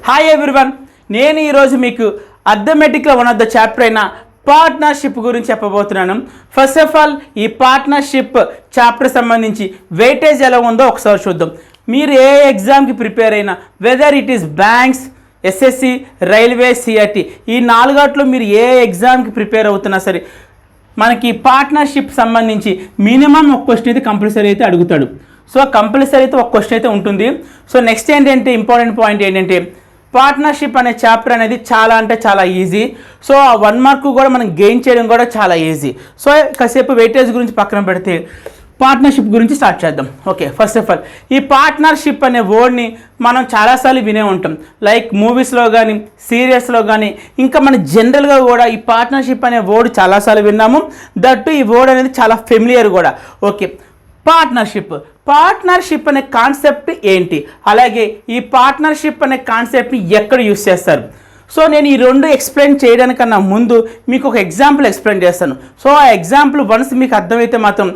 Hi everyone, నేను ఈరోజు మీకు అర్థమెటిక్లో వన్ ఆఫ్ ద చాప్టర్ అయిన పార్ట్నర్షిప్ గురించి చెప్పబోతున్నాను. ఫస్ట్ ఆఫ్ ఆల్ ఈ పార్ట్నర్షిప్ చాప్టర్ సంబంధించి వెయిటేజ్ ఎలా ఉందో ఒకసారి చూద్దాం. మీరు ఏ ఎగ్జామ్కి ప్రిపేర్ అయినా, whether it is banks, SSC, railway, CRT, ఈ నాలుగాట్లో మీరు ఏ ఎగ్జామ్కి ప్రిపేర్ అవుతున్నా సరే మనకి పార్ట్నర్షిప్ సంబంధించి మినిమం ఒక క్వశ్చన్ అయితే కంపల్సరీ అయితే అడుగుతాడు. సో కంపల్సరీ అయితే ఒక క్వశ్చన్ అయితే ఉంటుంది. సో నెక్స్ట్ ఏంటంటే ఇంపార్టెంట్ పాయింట్ ఏంటంటే పార్ట్నర్షిప్ అనే చాప్టర్ అనేది చాలా అంటే చాలా ఈజీ. సో ఆ 1 మార్క్ కూడా మనం గెయిన్ చేయడం కూడా చాలా ఈజీ. సో కాసేపు వెయిటేజ్ గురించి పక్కన పెడితే పార్ట్నర్షిప్ గురించి స్టార్ట్ చేద్దాం. ఓకే, ఫస్ట్ ఆఫ్ ఆల్ ఈ పార్ట్నర్షిప్ అనే వర్డ్ని మనం చాలాసార్లు వినే ఉంటాం. లైక్ మూవీస్లో కానీ, సీరియల్స్లో కానీ, ఇంకా మన జనరల్గా కూడా ఈ పార్ట్నర్షిప్ అనే వర్డ్ చాలాసార్లు విన్నాము. దట్టు ఈ వర్డ్ అనేది చాలా ఫెమిలియర్ కూడా. ఓకే, పార్ట్నర్షిప్ అనే కాన్సెప్ట్ ఏంటి, అలాగే ఈ పార్ట్నర్షిప్ అనే కాన్సెప్ట్ని ఎక్కడ యూస్ చేస్తారు? సో నేను ఈ రెండు ఎక్స్ప్లెయిన్ చేయడానికన్నా ముందు మీకు ఒక ఎగ్జాంపుల్ ఎక్స్ప్లెయిన్ చేస్తాను. సో ఆ ఎగ్జాంపుల్ వన్స్ మీకు అర్థమైతే మాత్రం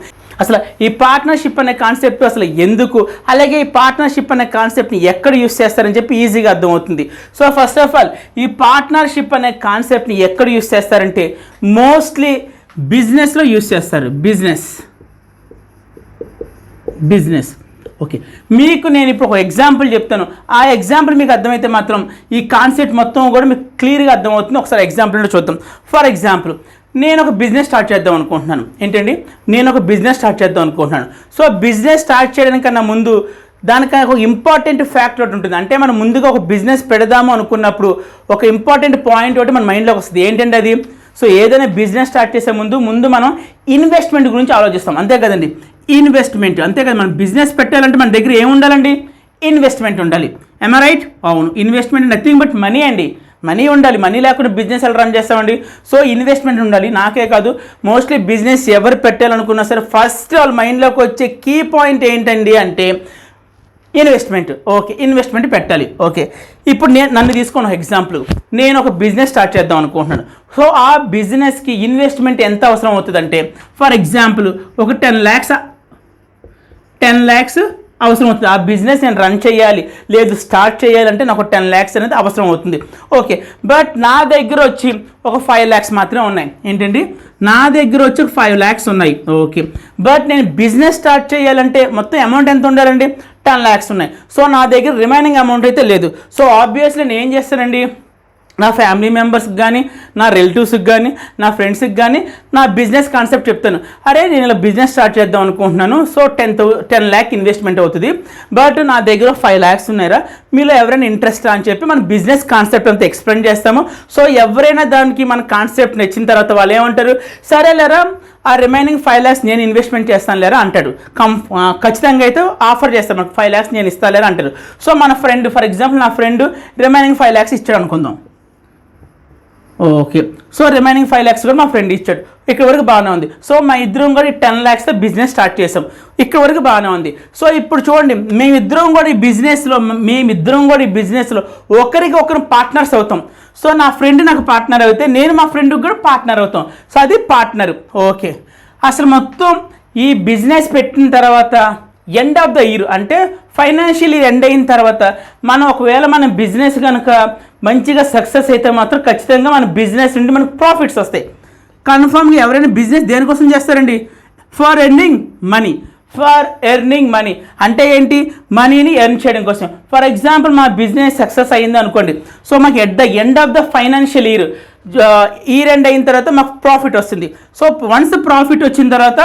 అసలు ఈ పార్ట్నర్షిప్ అనే కాన్సెప్ట్ అసలు ఎందుకు, అలాగే ఈ పార్ట్నర్షిప్ అనే కాన్సెప్ట్ని ఎక్కడ యూస్ చేస్తారని చెప్పి ఈజీగా అర్థమవుతుంది. సో ఫస్ట్ ఆఫ్ ఆల్ ఈ పార్ట్నర్షిప్ అనే కాన్సెప్ట్ని ఎక్కడ యూస్ చేస్తారంటే మోస్ట్లీ బిజినెస్లో యూస్ చేస్తారు. బిజినెస్. ఓకే, మీకు నేను ఇప్పుడు ఒక ఎగ్జాంపుల్ చెప్తాను. ఆ ఎగ్జాంపుల్ మీకు అర్థమైతే మాత్రం ఈ కాన్సెప్ట్ మొత్తం కూడా మీకు క్లియర్గా అర్థమవుతుంది. ఒకసారి ఎగ్జాంపుల్ చూద్దాం. ఫర్ ఎగ్జాంపుల్ నేను ఒక బిజినెస్ స్టార్ట్ చేద్దాం అనుకుంటున్నాను. ఏంటండి, నేను ఒక బిజినెస్ స్టార్ట్ చేద్దాం అనుకుంటున్నాను. సో బిజినెస్ స్టార్ట్ చేయడానికన్నా ముందు దానికన్నా ఒక ఇంపార్టెంట్ ఫ్యాక్టర్ ఒకటి ఉంటుంది. అంటే మనం ముందుగా ఒక బిజినెస్ పెడదాము అనుకున్నప్పుడు ఒక ఇంపార్టెంట్ పాయింట్ ఒకటి మన మైండ్లోకి వస్తుంది. ఏంటంటే అది, సో ఏదైనా బిజినెస్ స్టార్ట్ చేసే ముందు మనం ఇన్వెస్ట్మెంట్ గురించి ఆలోచిస్తాం. అంతే కదండి, ఇన్వెస్ట్మెంట్. అంతే కదా, మనం బిజినెస్ పెట్టాలంటే మన దగ్గర ఏముండాలండి, ఇన్వెస్ట్మెంట్ ఉండాలి. ఎమ్ ఐ రైట్? అవును, ఇన్వెస్ట్మెంట్ నథింగ్ బట్ మనీ అండి. మనీ ఉండాలి. మనీ లేకుండా బిజినెస్ ఎలా రన్ చేస్తామండి? సో ఇన్వెస్ట్మెంట్ ఉండాలి. నాకే కాదు, మోస్ట్లీ బిజినెస్ ఎవరు పెట్టాలనుకున్నా సరే ఫస్ట్ వాళ్ళ మైండ్లోకి వచ్చే కీ పాయింట్ ఏంటండి అంటే ఇన్వెస్ట్మెంట్. ఓకే, ఇన్వెస్ట్మెంట్ పెట్టాలి. ఓకే, ఇప్పుడు నన్ను తీసుకున్న ఎగ్జాంపుల్, నేను ఒక బిజినెస్ స్టార్ట్ చేద్దాం అనుకుంటున్నాను. సో ఆ బిజినెస్కి ఇన్వెస్ట్మెంట్ ఎంత అవసరం అవుతుందంటే ఫర్ ఎగ్జాంపుల్ ఒక 10 lakhs అవసరం అవుతుంది. ఆ బిజినెస్ నేను రన్ చేయాలి, లేదు స్టార్ట్ చేయాలంటే నాకు 10 lakhs అనేది అవసరం అవుతుంది. ఓకే, బట్ నా దగ్గర వచ్చి ఒక 5 lakhs మాత్రమే ఉన్నాయి. ఏంటండి, నా దగ్గర వచ్చి 5 lakhs ఉన్నాయి. ఓకే, బట్ నేను బిజినెస్ స్టార్ట్ చేయాలంటే మొత్తం అమౌంట్ ఎంత ఉండాలండి, 10 lakhs ఉన్నాయి. సో నా దగ్గర రిమైనింగ్ అమౌంట్ అయితే లేదు. సో ఆబ్వియస్లీ నేను ఏం చేస్తానండి, నా ఫ్యామిలీ మెంబర్స్కి కానీ, నా రిలేటివ్స్కి కానీ, నా ఫ్రెండ్స్కి కానీ నా బిజినెస్ కాన్సెప్ట్ చెప్తాను. అరే నేను ఇలా బిజినెస్ స్టార్ట్ చేద్దాం అనుకుంటున్నాను. సో 10 lakh ఇన్వెస్ట్మెంట్ అవుతుంది, బట్ నా దగ్గర 5 lakhs ఉన్నారా, మీలో ఎవరైనా ఇంట్రెస్ట్ అని చెప్పి మన బిజినెస్ కాన్సెప్ట్ అంతా ఎక్స్ప్లెయిన్ చేస్తాము. సో ఎవరైనా దానికి మన కాన్సెప్ట్ నచ్చిన తర్వాత వాళ్ళు ఏమంటారు, సరే లేరా ఆ రిమైనింగ్ 5 lakhs నేను ఇన్వెస్ట్మెంట్ చేస్తాను లేరా అంటాడు. ఖచ్చితంగా అయితే ఆఫర్ చేస్తాను, మనకు 5 lakhs నేను ఇస్తాను లేరా అంటారు. సో మన ఫ్రెండ్, ఫర్ ఎగ్జాంపుల్ నా ఫ్రెండ్ రిమైనింగ్ 5 lakhs ఇచ్చాడు అనుకుందాం. ఓకే, సో రిమైనింగ్ 5 lakhs కూడా మా ఫ్రెండ్ ఇచ్చాడు. ఇక్కడ వరకు బాగానే ఉంది. సో మా ఇద్దరం కూడా 10 lakhsతో బిజినెస్ స్టార్ట్ చేసాం. ఇక్కడ వరకు బాగానే ఉంది. సో ఇప్పుడు చూడండి, మేమిద్దరం కూడా ఈ బిజినెస్లో ఒకరికి పార్ట్నర్స్ అవుతాం. సో నా ఫ్రెండ్ నాకు పార్ట్నర్ అయితే నేను మా ఫ్రెండ్కి కూడా పార్ట్నర్ అవుతాం. సో అది పార్ట్నర్. ఓకే, అసలు మొత్తం ఈ బిజినెస్ పెట్టిన తర్వాత ఎండ్ ఆఫ్ ద ఇయర్ అంటే ఫైనాన్షియల్ ఇయర్ ఎండ్ అయిన తర్వాత మనం ఒకవేళ మన బిజినెస్ కనుక మంచిగా సక్సెస్ అయితే మాత్రం ఖచ్చితంగా మన బిజినెస్ నుండి మనకు ప్రాఫిట్స్ వస్తాయి. కన్ఫామ్గా ఎవరైనా బిజినెస్ దేనికోసం చేస్తారండి, ఫర్ ఎర్నింగ్ మనీ. అంటే ఏంటి, మనీని ఎర్న్ చేయడం కోసం. ఫర్ ఎగ్జాంపుల్ మా బిజినెస్ సక్సెస్ అయ్యింది అనుకోండి. సో మాకు at the end of the financial year end అయిన తర్వాత మాకు ప్రాఫిట్ వస్తుంది. సో వన్స్ ప్రాఫిట్ వచ్చిన తర్వాత,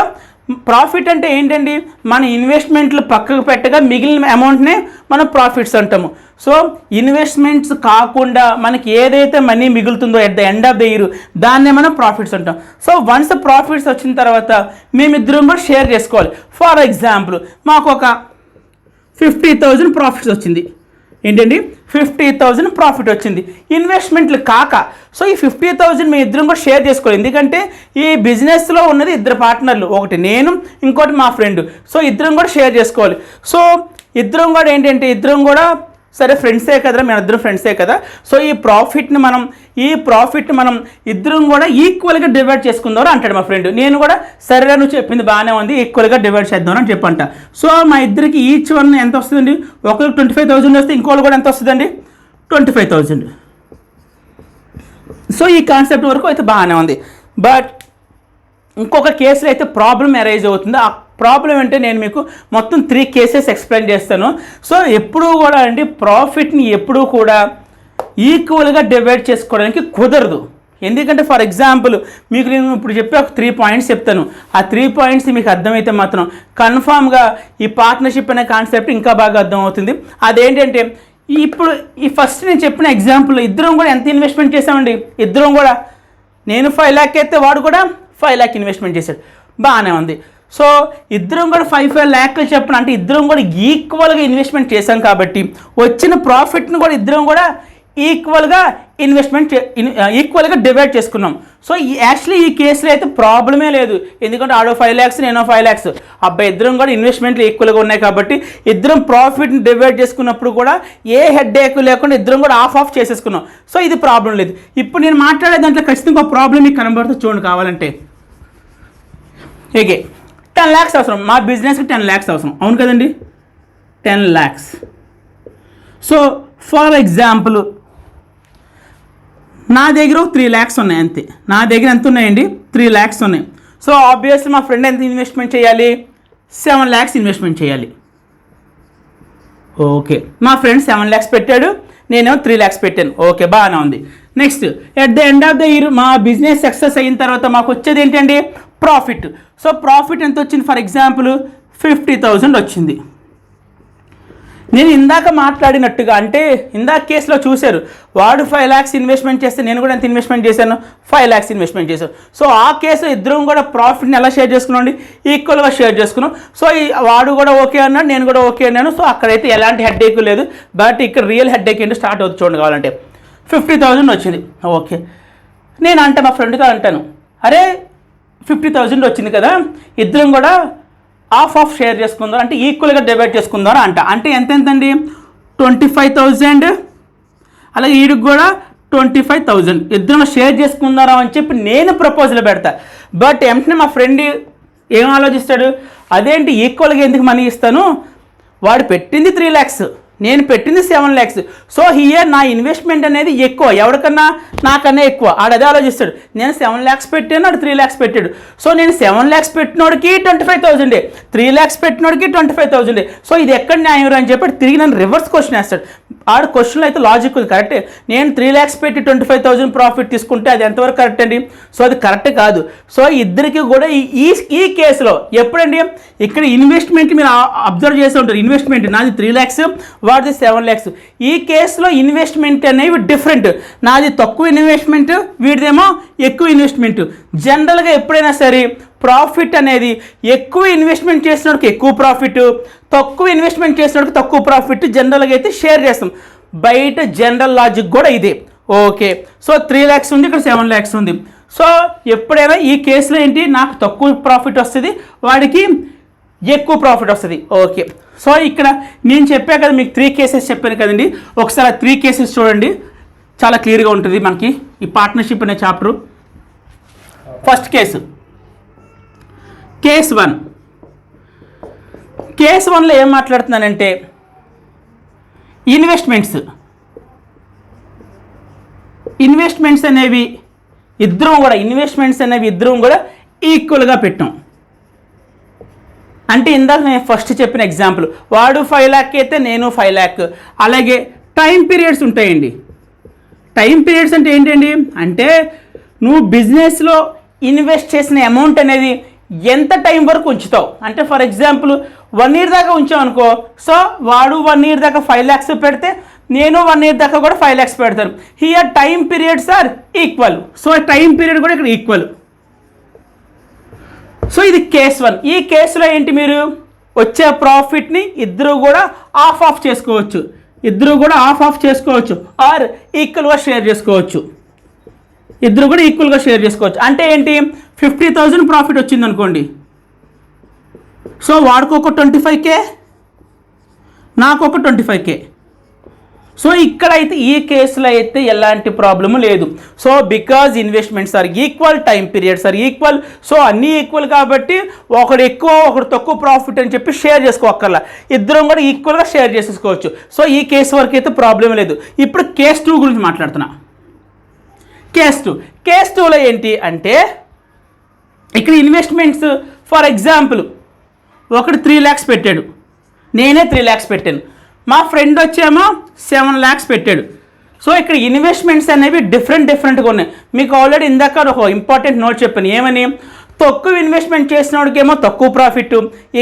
ప్రాఫిట్ అంటే ఏంటండి, మన ఇన్వెస్ట్మెంట్లు పక్కకు పెట్టగా మిగిలిన అమౌంట్నే మనం ప్రాఫిట్స్ అంటాము. సో ఇన్వెస్ట్మెంట్స్ కాకుండా మనకి ఏదైతే మనీ మిగులుతుందో at the end of the year దాన్నే మనం ప్రాఫిట్స్ అంటాం. సో వన్స్ ప్రాఫిట్స్ వచ్చిన తర్వాత మేమిద్దరం కూడా షేర్ చేసుకోవాలి. ఫర్ ఎగ్జాంపుల్ మాకు ఒక 50,000 ప్రాఫిట్స్ వచ్చింది. ఏంటండి, 50,000 ప్రాఫిట్ వచ్చింది ఇన్వెస్ట్మెంట్లు కాక. సో ఈ 50,000 మేము ఇద్దరం కూడా షేర్ చేసుకోవాలి. ఎందుకంటే ఈ బిజినెస్లో ఉన్నది ఇద్దరు పార్ట్నర్లు, ఒకటి నేను, ఇంకోటి మా ఫ్రెండ్. సో ఇద్దరం కూడా షేర్ చేసుకోవాలి. సో ఇద్దరం కూడా ఏంటంటే ఇద్దరం కూడా సరే ఫ్రెండ్సే కదరా, మన ఇద్దరు ఫ్రెండ్సే కదా. సో ఈ ప్రాఫిట్ని మనం ఇద్దరం కూడా ఈక్వల్గా డివైడ్ చేసుకుందాం అంటాడు మా ఫ్రెండ్. నేను కూడా సరే నువ్వు చెప్పింది బాగానే ఉంది, ఈక్వల్గా డివైడ్ చేద్దాం అని చెప్పంట. సో మా ఇద్దరికి ఈచ్ వన్ ఎంత వస్తుందండి, ఒకరికి 25,000 వస్తే ఇంకోళ్ళు కూడా ఎంత వస్తుందండి, 25,000. సో ఈ కాన్సెప్ట్ వరకు అయితే బాగానే ఉంది. బట్ ఇంకొక కేసులో అయితే ప్రాబ్లం అరైజ్ అవుతుంది. ఆ ప్రాబ్లం అంటే నేను మీకు మొత్తం 3 కేసెస్ ఎక్స్ప్లెయిన్ చేస్తాను. సో ఎప్పుడూ కూడా అండి ప్రాఫిట్ని ఎప్పుడూ కూడా ఈక్వల్గా డివైడ్ చేసుకోవడానికి కుదరదు. ఎందుకంటే ఫర్ ఎగ్జాంపుల్ మీకు నేను ఇప్పుడు చెప్పే ఒక 3 పాయింట్స్ చెప్తాను. ఆ 3 పాయింట్స్ మీకు అర్థమైతే మాత్రం కన్ఫామ్గా ఈ పార్ట్నర్షిప్ అనే కాన్సెప్ట్ ఇంకా బాగా అర్థమవుతుంది. అదేంటంటే ఇప్పుడు ఈ ఫస్ట్ నేను చెప్పిన ఎగ్జాంపుల్ ఇద్దరం కూడా ఎంత ఇన్వెస్ట్మెంట్ చేసామండి? ఇద్దరం కూడా నేను 5 lakh అయితే వాడు కూడా 5 lakh ఇన్వెస్ట్మెంట్ చేశాడు, బాగానే ఉంది. సో ఇద్దరం కూడా 5 lakh చెప్పిన అంటే ఇద్దరం కూడా ఈక్వల్గా ఇన్వెస్ట్మెంట్ చేశాం కాబట్టి వచ్చిన ప్రాఫిట్ని కూడా ఇద్దరం కూడా ఈక్వల్గా ఈక్వల్గా డివైడ్ చేసుకున్నాం. సో యాక్చువల్లీ ఈ కేసులో అయితే ప్రాబ్లమే లేదు. ఎందుకంటే ఆడో 5 lakhs నేను 5 lakhs, అబ్బాయి ఇద్దరం కూడా ఇన్వెస్ట్మెంట్లు ఈక్వల్గా ఉన్నాయి కాబట్టి ఇద్దరం ప్రాఫిట్ని డివైడ్ చేసుకున్నప్పుడు కూడా ఏ హెడ్ఏక్ లేకుండా ఇద్దరం కూడా ఆఫ్ చేసేసుకున్నాం. సో ఇది ప్రాబ్లం లేదు. ఇప్పుడు నేను మాట్లాడే దాంట్లో ఖచ్చితంగా ఒక ప్రాబ్లం మీకు కనబడుతుంది చూడండి. కావాలంటే ఏగే 10 lakhs అవసరం, మా బిజినెస్కి 10 lakhs అవసరం, అవును కదండి? 10 lakhs. సో ఫర్ ఎగ్జాంపుల్ నా దగ్గర 3 lakhs ఉన్నాయి అంతే. నా దగ్గర ఎంత ఉన్నాయండి? 3 lakhs ఉన్నాయి. సో ఆబ్వియస్లీ మా ఫ్రెండ్ ఎంత ఇన్వెస్ట్మెంట్ చేయాలి? 7 lakhs ఇన్వెస్ట్మెంట్ చేయాలి. ఓకే, మా ఫ్రెండ్ 7 lakhs పెట్టాడు, నేనేమో 3 lakhs పెట్టాను. ఓకే, బాగానే ఉంది. Next at the end of the year మా బిజినెస్ సక్సెస్ అయిన తర్వాత మాకు వచ్చేది ఏంటండి? ప్రాఫిట్. సో ప్రాఫిట్ ఎంత వచ్చింది? ఫర్ ఎగ్జాంపుల్ 50,000 వచ్చింది. నేను ఇందాక మాట్లాడినట్టుగా అంటే ఇందాక కేసులో చూశారు, వాడు 5 lakhs ఇన్వెస్ట్మెంట్ చేస్తే నేను కూడా ఎంత ఇన్వెస్ట్మెంట్ చేశాను? 5 lakhs ఇన్వెస్ట్మెంట్ చేశాను. సో ఆ కేసులో ఇద్దరం కూడా ప్రాఫిట్ని ఎలా షేర్ చేసుకున్నాం? ఈక్వల్గా షేర్ చేసుకున్నాం. సో వాడు కూడా ఓకే అన్నాడు, నేను కూడా ఓకే అన్నాను. సో అక్కడైతే ఎలాంటి హెడ్ఏక్ లేదు. బట్ ఇక్కడ రియల్ హెడ్ఏక్ ఏంటో స్టార్ట్ అవుతుంది చూడండి. కావాలంటే 50,000 వచ్చింది. ఓకే, నేను అంటే మా ఫ్రెండ్తో అంటాను, అరే 50,000 వచ్చింది కదా, ఇద్దరం కూడా ఆఫ్ షేర్ చేసుకుందాం అంటే ఈక్వల్గా డివైడ్ చేసుకుందాం అంటే ఎంతండి? 25,000, అలాగే వీడికి కూడా 25,000 ఇద్దరం షేర్ చేసుకుందాం అని చెప్పి నేను ప్రపోజల్ పెడతా. బట్ వెంటనే మా ఫ్రెండ్ ఏం ఆలోచిస్తాడు? అదేంటి ఈక్వల్గా ఎందుకు మనీ ఇస్తాను? వాడు పెట్టింది 3 lakhs, నేను పెట్టింది 7 lakhs. సో హియర్ నా ఇన్వెస్ట్మెంట్ అనేది ఎక్కువ, ఎవరికన్నా నాకన్నా ఎక్కువ. ఆడదే ఆలోచిస్తాడు. నేను 7 lakhs పెట్టాను, ఆడు 3 lakhs పెట్టాడు. సో నేను 7 lakhs పెట్టినోడికి 25,000, 3 lakhs పెట్టినోడికి 25,000. సో ఇది ఎక్కడ న్యాయం అని చెప్పి తిరిగి నన్ను రివర్స్ క్వశ్చన్ వేస్తాడు. ఆడు క్వశ్చన్లో అయితే లాజిక్ ఉంది, కరెక్టే. నేను 3 lakhs పెట్టి 25,000 ప్రాఫిట్ తీసుకుంటే అది ఎంతవరకు కరెక్ట్ అండి? సో అది కరెక్ట్ కాదు. సో ఇద్దరికి కూడా ఈ కేసులో ఎప్పుడండి ఇక్కడ ఇన్వెస్ట్మెంట్ మీరు అబ్జర్వ్ చేస్తూ ఉంటారు. ఇన్వెస్ట్మెంట్ నాది 3 lakhs, వాడిది 7 lakhs. ఈ కేసులో ఇన్వెస్ట్మెంట్ అనేవి డిఫరెంట్. నాది తక్కువ ఇన్వెస్ట్మెంట్, వీడిదేమో ఎక్కువ ఇన్వెస్ట్మెంట్. జనరల్గా ఎప్పుడైనా సరే ప్రాఫిట్ అనేది ఎక్కువ ఇన్వెస్ట్మెంట్ చేసినోడికి ఎక్కువ ప్రాఫిట్, తక్కువ ఇన్వెస్ట్మెంట్ చేసినోడికి తక్కువ ప్రాఫిట్ జనరల్గా అయితే షేర్ చేస్తాం. బయట జనరల్ లాజిక్ కూడా ఇదే. ఓకే, సో 3 lakhs ఉంది, ఇక్కడ 7 lakhs ఉంది. సో ఎప్పుడైనా ఈ కేసులో ఏంటి? నాకు తక్కువ ప్రాఫిట్ వస్తుంది, వాడికి ఎక్కువ ప్రాఫిట్ వస్తుంది. ఓకే, సో ఇక్కడ నేను చెప్పా కదా మీకు 3 cases చెప్పాను కదండి. ఒకసారి ఆ 3 cases చూడండి, చాలా క్లియర్గా ఉంటుంది మనకి ఈ పార్ట్నర్షిప్ అనే chapter. First case, case 1. Case 1లో ఏం మాట్లాడుతున్నానంటే ఇన్వెస్ట్మెంట్స్ అనేవి ఇద్దరం కూడా ఈక్వల్గా పెట్టాం. అంటే ఇందాక నేను ఫస్ట్ చెప్పిన ఎగ్జాంపుల్, వాడు 5 lakh అయితే నేను 5 lakh. అలాగే టైం పీరియడ్స్ ఉంటాయండి. టైం పీరియడ్స్ అంటే ఏంటండి? అంటే నువ్వు బిజినెస్లో ఇన్వెస్ట్ చేసిన అమౌంట్ అనేది ఎంత టైం వరకు ఉంచుతావు. అంటే ఫర్ ఎగ్జాంపుల్ 1 year దాకా ఉంచావు అనుకో, సో వాడు 1 year దాకా 5 lakhs పెడితే నేను 1 year దాకా కూడా 5 lakhs పెడతాను. Here time periods are equal. So time period కూడా ఇక్కడ ఈక్వల్. సో ఇది కేస్ 1. ఈ కేసులో ఏంటి? మీరు వచ్చే ప్రాఫిట్ని ఇద్దరు కూడా ఆఫ్ చేసుకోవచ్చు, ఆర్ ఈక్వల్గా షేర్ చేసుకోవచ్చు. అంటే ఏంటి? 50,000 ప్రాఫిట్ వచ్చింది అనుకోండి. సో వాడికి ఒక 25K, నాకు ఒక 25K. సో ఇక్కడైతే ఈ కేసులో అయితే ఎలాంటి ప్రాబ్లము లేదు. So because investments are equal, time periods are equal, so అన్నీ ఈక్వల్ కాబట్టి ఒకడు ఎక్కువ ఒకడు తక్కువ ప్రాఫిట్ అని చెప్పి షేర్ చేసుకోక్కర్లా, ఇద్దరం కూడా ఈక్వల్గా షేర్ చేసేసుకోవచ్చు. సో ఈ కేసు వరకు అయితే ప్రాబ్లం లేదు. ఇప్పుడు కేస్ 2 గురించి మాట్లాడుతున్నా. కేస్ 2లో ఏంటి అంటే ఇక్కడ ఇన్వెస్ట్మెంట్స్ ఫర్ ఎగ్జాంపుల్ ఒకడు 3 lakhs పెట్టాడు, నేనే 3 lakhs పెట్టాను, మా ఫ్రెండ్ వచ్చేమో 7 lakhs పెట్టాడు. సో ఇక్కడ ఇన్వెస్ట్మెంట్స్ అనేవి డిఫరెంట్గా ఉన్నాయి. మీకు ఆల్రెడీ ఇందాక ఒక ఇంపార్టెంట్ నోట్ చెప్పాను, ఏమని? తక్కువ ఇన్వెస్ట్మెంట్ చేసినోడికేమో తక్కువ ప్రాఫిట్,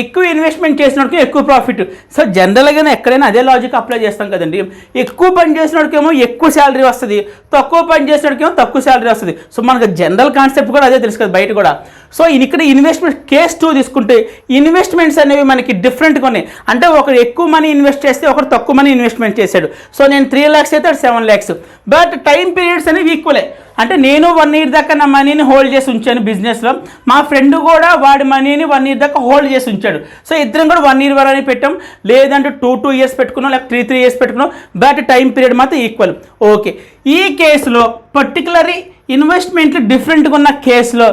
ఎక్కువ ఇన్వెస్ట్మెంట్ చేసినోడికి ఎక్కువ ప్రాఫిట్. సో జనరల్గానే ఎక్కడైనా అదే లాజిక్ అప్లై చేస్తాం కదండి. ఎక్కువ పని చేసినోడికేమో ఎక్కువ శాలరీ వస్తుంది, తక్కువ పని చేసినోడికేమో తక్కువ శాలరీ వస్తుంది. సో మనకు జనరల్ కాన్సెప్ట్ కూడా అదే తెలుసు కదా బయట కూడా. సో ఇక్కడ ఇన్వెస్ట్మెంట్ కేస్ 2 తీసుకుంటే ఇన్వెస్ట్మెంట్స్ అనేవి మనకి డిఫరెంట్గా ఉన్నాయి. అంటే ఒకరు ఎక్కువ మనీ ఇన్వెస్ట్ చేస్తే ఒకరు తక్కువ మనీ ఇన్వెస్ట్మెంట్ చేశాడు. సో నేను 3 lakhs అయితే 7 lakhs, బట్ టైం పీరియడ్స్ అనేవి ఈక్వలే. అంటే నేను 1 year దాకా నా మనీని హోల్డ్ చేసి ఉంచాను బిజినెస్లో, మా ఫ్రెండ్ కూడా వాడి మనీని 1 year దాకా హోల్డ్ చేసి ఉంచాడు. సో ఇద్దరం కూడా 1 year వరకు పెట్టాం, లేదంటే 2 years పెట్టుకున్నాం, లేకపోతే 3 years పెట్టుకున్నాం, బట్ టైం పీరియడ్ మాత్రం ఈక్వల్. ఓకే, ఈ కేసులో పర్టికులర్లీ ఇన్వెస్ట్మెంట్లు డిఫరెంట్గా ఉన్న కేసులో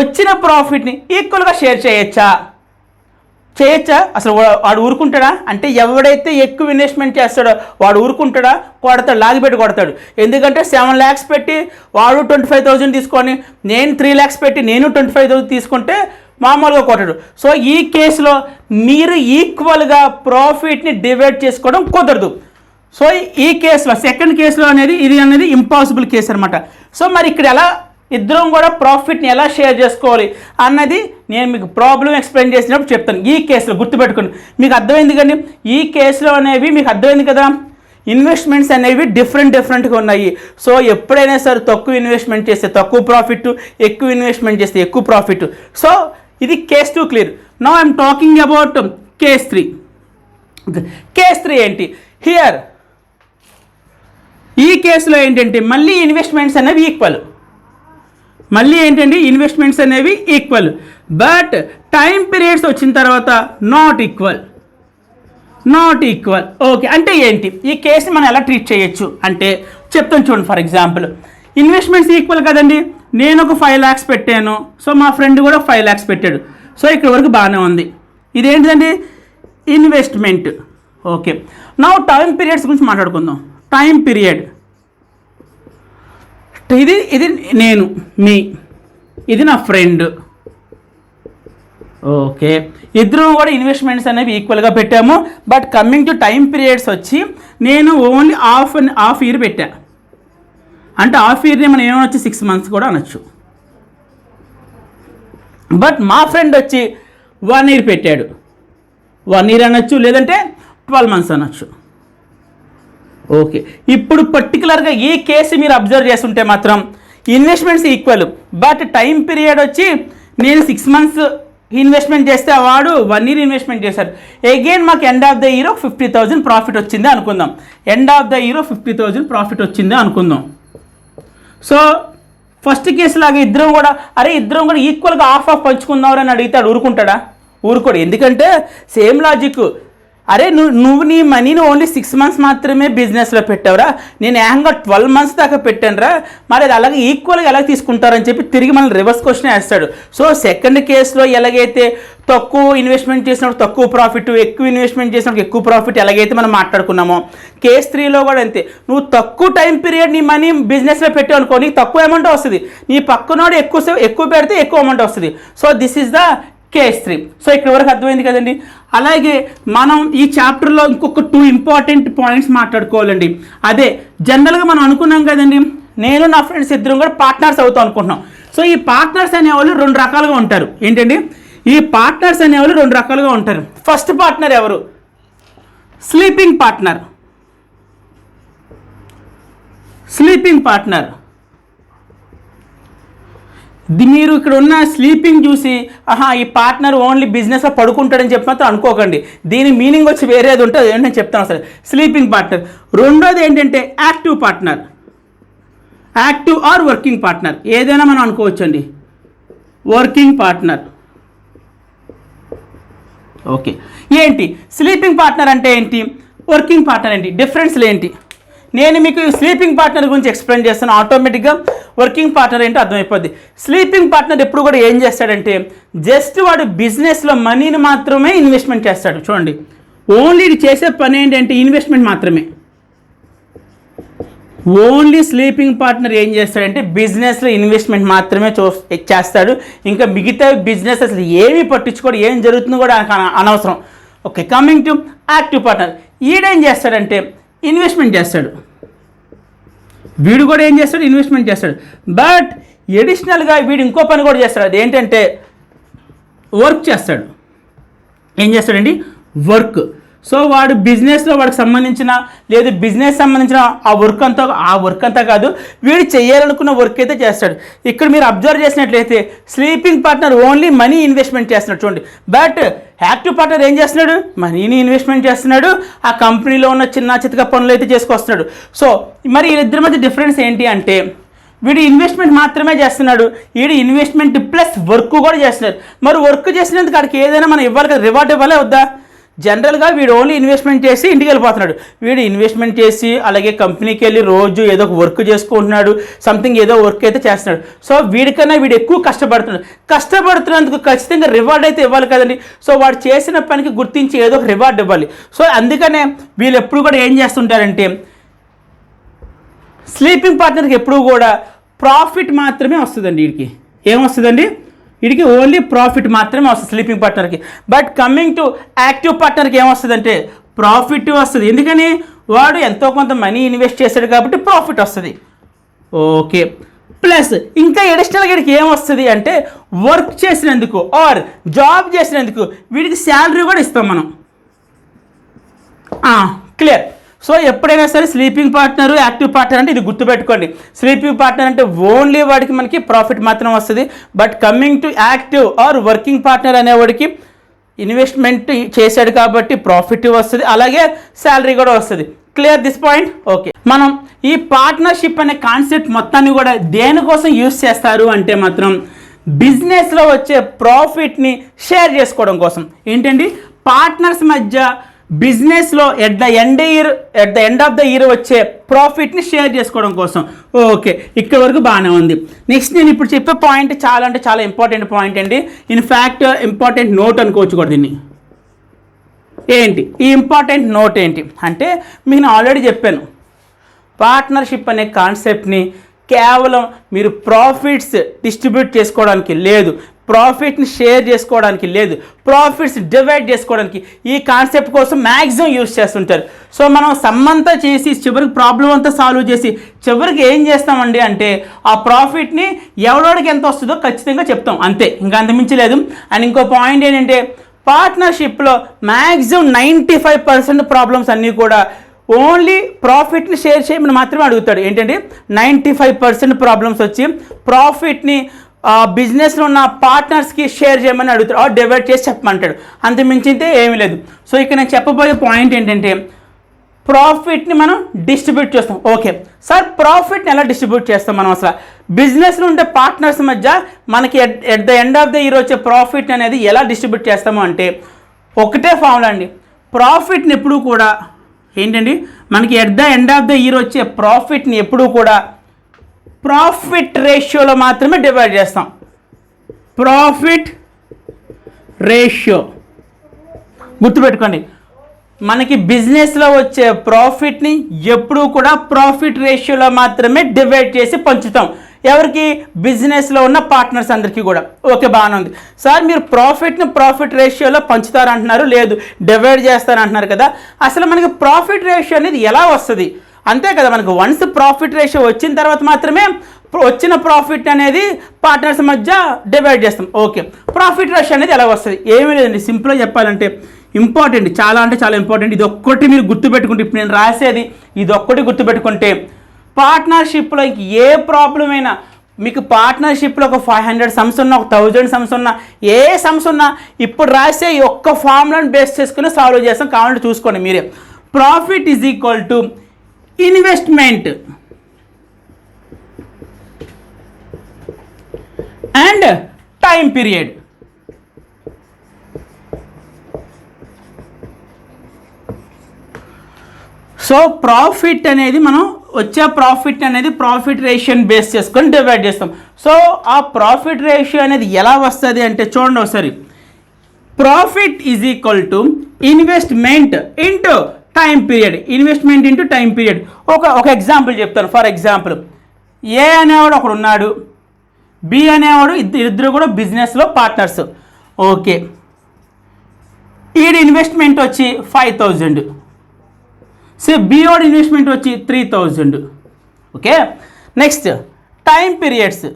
వచ్చిన ప్రాఫిట్ని ఈక్వల్గా షేర్ చేయొచ్చా? అసలు వాడు ఊరుకుంటాడా? అంటే ఎవడైతే ఎక్కువ ఇన్వెస్ట్మెంట్ చేస్తాడో వాడు ఊరుకుంటాడా? కొడతాడు, లాగిపెట్టి కొడతాడు. ఎందుకంటే 7 lakhs పెట్టి వాడు 25,000 తీసుకొని, నేను 3 lakhs పెట్టి నేను 25,000 తీసుకుంటే మామూలుగా కొట్టాడు. సో ఈ కేసులో మీరు ఈక్వల్గా ప్రాఫిట్ని డివైడ్ చేసుకోవడం కుదరదు. సో ఈ కేసులో సెకండ్ కేసులో ఇది అనేది ఇంపాసిబుల్ కేసు అనమాట. సో మరి ఇక్కడ ఎలా ఇద్దరం కూడా ప్రాఫిట్ని ఎలా షేర్ చేసుకోవాలి అన్నది నేను మీకు ప్రాబ్లం ఎక్స్ప్లెయిన్ చేసినప్పుడు చెప్తాను. ఈ కేసులో గుర్తుపెట్టుకోండి, మీకు అర్థమైంది కానీ ఈ కేసులో అనేవి మీకు అర్థమైంది కదా, ఇన్వెస్ట్మెంట్స్ అనేవి డిఫరెంట్గా ఉన్నాయి. సో ఎప్పుడైనా సరే తక్కువ ఇన్వెస్ట్మెంట్ చేస్తే తక్కువ ప్రాఫిట్, ఎక్కువ ఇన్వెస్ట్మెంట్ చేస్తే ఎక్కువ ప్రాఫిట్. సో ఇది case 2 clear. Now I'm talking about case 3. Case 3 ఏంటి? హియర్ ఈ కేసులో ఏంటంటే మళ్ళీ ఇన్వెస్ట్మెంట్స్ అనేవి ఈక్వల్, బట్ టైం పీరియడ్స్ వచ్చిన తర్వాత నాట్ ఈక్వల్. ఓకే, అంటే ఏంటి ఈ కేసుని మనం ఎలా ట్రీట్ చేయొచ్చు అంటే చెప్తాను చూడండి. ఫర్ ఎగ్జాంపుల్ ఇన్వెస్ట్మెంట్స్ ఈక్వల్ కదండి, నేను ఒక 5 lakhs పెట్టాను, సో మా ఫ్రెండ్ కూడా 5 lakhs పెట్టాడు. సో ఇక్కడ వరకు బాగానే ఉంది. ఇదేంటిదండి? ఇన్వెస్ట్మెంట్. ఓకే, నా టైం పీరియడ్స్ గురించి మాట్లాడుకుందాం. టైం పీరియడ్ ఇది నేను ఇది నా ఫ్రెండ్. ఓకే, ఇద్దరం కూడా ఇన్వెస్ట్మెంట్స్ అనేవి ఈక్వల్గా పెట్టాము, but coming to time periods వచ్చి నేను ఓన్లీ హాఫ్ ఇయర్ పెట్టా. అంటే హాఫ్ ఇయర్ని మనం ఏమనొచ్చు, 6 months కూడా అనొచ్చు. బట్ మా ఫ్రెండ్ వచ్చి 1 year పెట్టాడు, 1 year అనొచ్చు, లేదంటే 12 months అనొచ్చు. ఓకే, ఇప్పుడు పర్టికులర్గా ఈ కేసు మీరు అబ్జర్వ్ చేస్తుంటే మాత్రం investments equal, but time period వచ్చి నేను 6 months ఇన్వెస్ట్మెంట్ చేస్తే వాడు 1 year ఇన్వెస్ట్మెంట్ చేశాడు. అగైన్ మాకు end of the year 50,000 profit వచ్చింది అనుకుందాం. సో ఫస్ట్ కేసు లాగా ఇద్దరం కూడా ఈక్వల్గా హాఫ్ పంచుకుందాం అని అడిగితే ఊరుకుంటాడా? ఊరుకోడు. ఎందుకంటే సేమ్ లాజిక్, అరే నువ్వు నీ మనీని ఓన్లీ 6 months మాత్రమే బిజినెస్లో పెట్టావురా, నేను ఏకంగా 12 months దాకా పెట్టానురా, మరి అది అలాగే ఈక్వల్గా ఎలా తీసుకుంటారని చెప్పి తిరిగి మనం రివర్స్ క్వశ్చన్ వేస్తాడు. సో సెకండ్ కేసులో ఎలాగైతే తక్కువ ఇన్వెస్ట్మెంట్ చేసినప్పుడు తక్కువ ప్రాఫిట్, ఎక్కువ ఇన్వెస్ట్మెంట్ చేసినప్పుడు ఎక్కువ ప్రాఫిట్ ఎలాగైతే మనం మాట్లాడుకున్నామో, కేస్ 3లో కూడా అంతే. నువ్వు తక్కువ టైం పీరియడ్ నీ మనీ బిజినెస్లో పెట్టావు అనుకో, నీకు తక్కువ అమౌంట్ వస్తుంది, నీ పక్కనోడు ఎక్కువ పెడితే ఎక్కువ అమౌంట్ వస్తుంది. So this is the case 3. So ఇక్కడ వరకు అర్థమైంది కదండి. అలాగే మనం ఈ చాప్టర్లో ఇంకొక 2 important పాయింట్స్ మాట్లాడుకోవాలండి. అదే జనరల్గా మనం అనుకున్నాం కదండి, నేను నా ఫ్రెండ్స్ ఇద్దరం కూడా పార్ట్నర్స్ అవుతాం అనుకుంటున్నాం. సో ఈ పార్ట్నర్స్ అనేవాళ్ళు 2 రకాలుగా ఉంటారు. ఏంటండి? ఈ పార్ట్నర్స్ అనేవాళ్ళు 2 రకాలుగా ఉంటారు. ఫస్ట్ పార్ట్నర్ ఎవరు? Sleeping partner. మీరు ఇక్కడ ఉన్న స్లీపింగ్ చూసి ఈ పార్ట్నర్ ఓన్లీ బిజినెస్లో పడుకుంటాడని చెప్పి మాత్రం అనుకోకండి. దీని మీనింగ్ వచ్చి వేరేది ఉంటుంది, ఏంటని చెప్తాను అసలు. Sleeping partner. రెండోది ఏంటంటే active partner, active or working partner, ఏదైనా మనం అనుకోవచ్చు అండి. Working partner. ఓకే, ఏంటి స్లీపింగ్ పార్ట్నర్ అంటే ఏంటి, వర్కింగ్ పార్ట్నర్ ఏంటి, డిఫరెన్స్లు ఏంటి నేను మీకు స్లీపింగ్ పార్ట్నర్ గురించి ఎక్స్ప్లెయిన్ చేస్తాను, ఆటోమేటిక్గా వర్కింగ్ పార్ట్నర్ ఏంటో అర్థమైపోద్ది. స్లీపింగ్ పార్ట్నర్ ఎప్పుడు కూడా ఏం చేస్తాడంటే జస్ట్ వాడు బిజినెస్లో మనీని మాత్రమే ఇన్వెస్ట్మెంట్ చేస్తాడు. చూడండి, ఓన్లీ ఇది చేసే పని ఏంటంటే ఇన్వెస్ట్మెంట్ మాత్రమే. ఓన్లీ స్లీపింగ్ పార్ట్నర్ ఏం చేస్తాడంటే బిజినెస్లో ఇన్వెస్ట్మెంట్ మాత్రమే చేస్తాడు. ఇంకా మిగతా బిజినెస్ అసలు ఏమీ పట్టించుకోడు, ఏం జరుగుతుందో కూడా అనవసరం. Okay, coming to active partner. ఈడేం చేస్తాడంటే ఇన్వెస్ట్మెంట్ చేస్తాడు, వీడు కూడా ఏం చేస్తాడు, ఇన్వెస్ట్మెంట్ చేస్తాడు. బట్ ఎడిషనల్గా వీడు ఇంకో పని కూడా చేస్తాడు, అదేంటంటే వర్క్ చేస్తాడు. ఏం చేస్తాడండి, వర్క్. సో వాడు బిజినెస్లో వాడికి సంబంధించిన లేదు బిజినెస్ సంబంధించిన ఆ వర్క్ అంతా కాదు, వీడు చేయాలనుకున్న వర్క్ అయితే చేస్తాడు. ఇక్కడ మీరు అబ్జర్వ్ చేసినట్లయితే sleeping partner only money investment చేస్తున్నాడు చూడండి. బట్ యాక్టివ్ పార్ట్నర్ ఏం చేస్తున్నాడు, మనీని ఇన్వెస్ట్మెంట్ చేస్తున్నాడు, ఆ కంపెనీలో ఉన్న చిన్న చితక పనులు అయితే చేసుకొస్తున్నాడు. సో మరి వీళ్ళిద్దరి మధ్య డిఫరెన్స్ ఏంటి అంటే వీడు ఇన్వెస్ట్మెంట్ మాత్రమే చేస్తున్నాడు, వీడు ఇన్వెస్ట్మెంట్ ప్లస్ వర్క్ కూడా చేస్తున్నాడు. మరి వర్క్ చేసినందుకు అక్కడికి ఏదైనా మనం ఇవ్వాలి కదా, రివార్డ్ ఇవ్వాలే వద్దా? జనరల్గా వీడు ఓన్లీ ఇన్వెస్ట్మెంట్ చేసి ఇంటికి వెళ్ళిపోతున్నాడు. వీడు ఇన్వెస్ట్మెంట్ చేసి అలాగే కంపెనీకి వెళ్ళి రోజు ఏదో ఒక వర్క్ చేసుకుంటున్నాడు, సంథింగ్ ఏదో వర్క్ అయితే చేస్తున్నాడు. సో వీడికన్నా వీడు ఎక్కువ కష్టపడుతున్నందుకు ఖచ్చితంగా రివార్డ్ అయితే ఇవ్వాలి కదండి. సో వాడు చేసిన పనికి గుర్తించి ఏదో ఒక రివార్డ్ ఇవ్వాలి. సో అందుకనే వీళ్ళు ఎప్పుడు కూడా ఏం చేస్తుంటారంటే స్లీపింగ్ పార్ట్నర్కి ఎప్పుడు కూడా ప్రాఫిట్ మాత్రమే వస్తుందండి. వీడికి ఏమొస్తుందండి, వీడికి ఓన్లీ ప్రాఫిట్ మాత్రమే వస్తుంది స్లీపింగ్ పార్ట్నర్కి. బట్ కమింగ్ టు యాక్టివ్ పార్ట్నర్కి ఏమొస్తుందంటే ప్రాఫిట్ వస్తుంది. ఎందుకని వాడు ఎంతో కొంత మనీ ఇన్వెస్ట్ చేశాడు కాబట్టి ప్రాఫిట్ వస్తుంది. ఓకే, ప్లస్ ఇంకా ఎడిషనల్గా వీడికి ఏమొస్తుంది అంటే వర్క్ చేసినందుకు ఆర్ జాబ్ చేసినందుకు వీడికి శాలరీ కూడా ఇస్తాం మనం. క్లియర్. సో ఎప్పుడైనా సరే స్లీపింగ్ పార్ట్నర్ యాక్టివ్ పార్ట్నర్ అంటే ఇది గుర్తుపెట్టుకోండి. స్లీపింగ్ పార్ట్నర్ అంటే ఓన్లీ వాడికి మనకి ప్రాఫిట్ మాత్రం వస్తుంది. But coming to active or working partner అనేవాడికి ఇన్వెస్ట్మెంట్ చేశాడు కాబట్టి ప్రాఫిట్ వస్తుంది, అలాగే శాలరీ కూడా వస్తుంది. Clear this point? ఓకే, మనం ఈ పార్ట్నర్షిప్ అనే కాన్సెప్ట్ మొత్తాన్ని కూడా దేనికోసం యూజ్ చేస్తారు అంటే మాత్రం బిజినెస్లో వచ్చే ప్రాఫిట్ని షేర్ చేసుకోవడం కోసం. ఏంటండి, పార్ట్నర్స్ మధ్య బిజినెస్లో at the end of the year వచ్చే ప్రాఫిట్ని షేర్ చేసుకోవడం కోసం. ఓకే, ఇక్కడ వరకు బాగానే ఉంది. నెక్స్ట్ నేను ఇప్పుడు చెప్పే పాయింట్ చాలా అంటే చాలా ఇంపార్టెంట్ పాయింట్ అండి. ఇన్ఫ్యాక్ట్ ఇంపార్టెంట్ నోట్ అనుకోవచ్చు కూడా దీన్ని. ఏంటి ఈ ఇంపార్టెంట్ నోట్ ఏంటి అంటే మీకు నేను ఆల్రెడీ చెప్పాను, పార్ట్నర్షిప్ అనే కాన్సెప్ట్ని కేవలం మీరు ప్రాఫిట్స్ డిస్ట్రిబ్యూట్ చేసుకోవడానికి లేదు, ప్రాఫిట్ని షేర్ చేసుకోవడానికి లేదు, ప్రాఫిట్స్ డివైడ్ చేసుకోవడానికి ఈ కాన్సెప్ట్ కోసం మ్యాక్సిమం యూజ్ చేస్తుంటారు. సో మనం సమ్మంతా చేసి చివరికి ప్రాబ్లం అంతా సాల్వ్ చేసి చివరికి ఏం చేస్తామండి అంటే ఆ ప్రాఫిట్ని ఎవడోడికి ఎంత వస్తుందో ఖచ్చితంగా చెప్తాం, అంతే, ఇంకా అంతమించి లేదు. అండ్ ఇంకో పాయింట్ ఏంటంటే పార్ట్నర్షిప్లో మ్యాక్సిమం 95% ప్రాబ్లమ్స్ అన్నీ కూడా ఓన్లీ ప్రాఫిట్ని షేర్ చేయమని మాత్రమే అడుగుతాడు. ఏంటంటే 95% ప్రాబ్లమ్స్ వచ్చి ప్రాఫిట్ని బిజినెస్లో ఉన్న పార్ట్నర్స్కి షేర్ చేయమని అడుగుతాడు, డివైడ్ చేసి చెప్పమంటాడు, అంతమించితే ఏమీ లేదు. సో ఇక్కడ నేను చెప్పబోయే పాయింట్ ఏంటంటే ప్రాఫిట్ని మనం డిస్ట్రిబ్యూట్ చేస్తాం. ఓకే సార్, ప్రాఫిట్ని ఎలా డిస్ట్రిబ్యూట్ చేస్తాం మనం? అసలు బిజినెస్లో ఉండే పార్ట్నర్స్ మధ్య మనకి at the end of the year వచ్చే ప్రాఫిట్ అనేది ఎలా డిస్ట్రిబ్యూట్ చేస్తాము అంటే ఒకటే ఫార్ములా అండి. ప్రాఫిట్ని ఎప్పుడూ కూడా ఏంటండి మనకి at the end of the year వచ్చే ప్రాఫిట్ని ఎప్పుడూ కూడా ప్రాఫిట్ రేషియోలో మాత్రమే డివైడ్ చేస్తాం. ప్రాఫిట్ రేషియో గుర్తుపెట్టుకోండి, మనకి బిజినెస్లో వచ్చే ప్రాఫిట్ని ఎప్పుడూ కూడా ప్రాఫిట్ రేషియోలో మాత్రమే డివైడ్ చేసి పంచుతాం. ఎవరికి? బిజినెస్లో ఉన్న పార్ట్నర్స్ అందరికీ కూడా. ఓకే, బాగానే ఉంది సార్, మీరు ప్రాఫిట్ని ప్రాఫిట్ రేషియోలో పంచుతారంటున్నారు, లేదు డివైడ్ చేస్తారంటున్నారు కదా. అసలు మనకి ప్రాఫిట్ రేషియో అనేది ఎలా వస్తుంది? అంతే కదా, మనకు వన్స్ ప్రాఫిట్ రేషియో వచ్చిన తర్వాత మాత్రమే వచ్చిన ప్రాఫిట్ అనేది పార్ట్నర్స్ మధ్య డివైడ్ చేస్తాం. ఓకే, ప్రాఫిట్ రేషియో అనేది ఎలా వస్తుంది? ఏమీ లేదండి, సింపుల్గా చెప్పాలంటే ఇంపార్టెంట్, చాలా అంటే చాలా ఇంపార్టెంట్. ఇది ఒక్కటి మీరు గుర్తుపెట్టుకుంటే, ఇప్పుడు నేను రాసేది ఇది ఒక్కటి గుర్తుపెట్టుకుంటే పార్ట్నర్షిప్లో ఇంక ఏ ప్రాబ్లం అయినా మీకు పార్ట్నర్షిప్లో ఒక 500 సమ్స్ ఉన్నా, ఒక 1000 సమ్స్ ఉన్నా, ఏ సమ్స్ ఉన్నా ఇప్పుడు రాసే ఈ ఒక్క ఫార్ములాను బేస్ చేసుకుని సాల్వ్ చేస్తాం. కావాలంటే చూసుకోండి మీరే. Profit is equal to investment and time period. So profit అనేది మనం వచ్చే ప్రాఫిట్ అనేది ప్రాఫిట్ రేషియోని బేస్ చేసుకొని డివైడ్ చేస్తాం. సో ఆ ప్రాఫిట్ రేషియో అనేది ఎలా వస్తుంది అంటే చూడండి ఒకసారి, profit is equal to investment into time period. Investment into time period. ఒక ఎగ్జాంపుల్ చెప్తాను. ఫర్ ఎగ్జాంపుల్, ఏ అనేవాడు ఒకడు ఉన్నాడు, బి అనేవాడు, ఇద్దరు కూడా బిజినెస్లో పార్ట్నర్స్. ఓకే, ఈడి ఇన్వెస్ట్మెంట్ వచ్చి 5,000, సో బిఓడి ఇన్వెస్ట్మెంట్ వచ్చి 3,000. Okay, next time periods.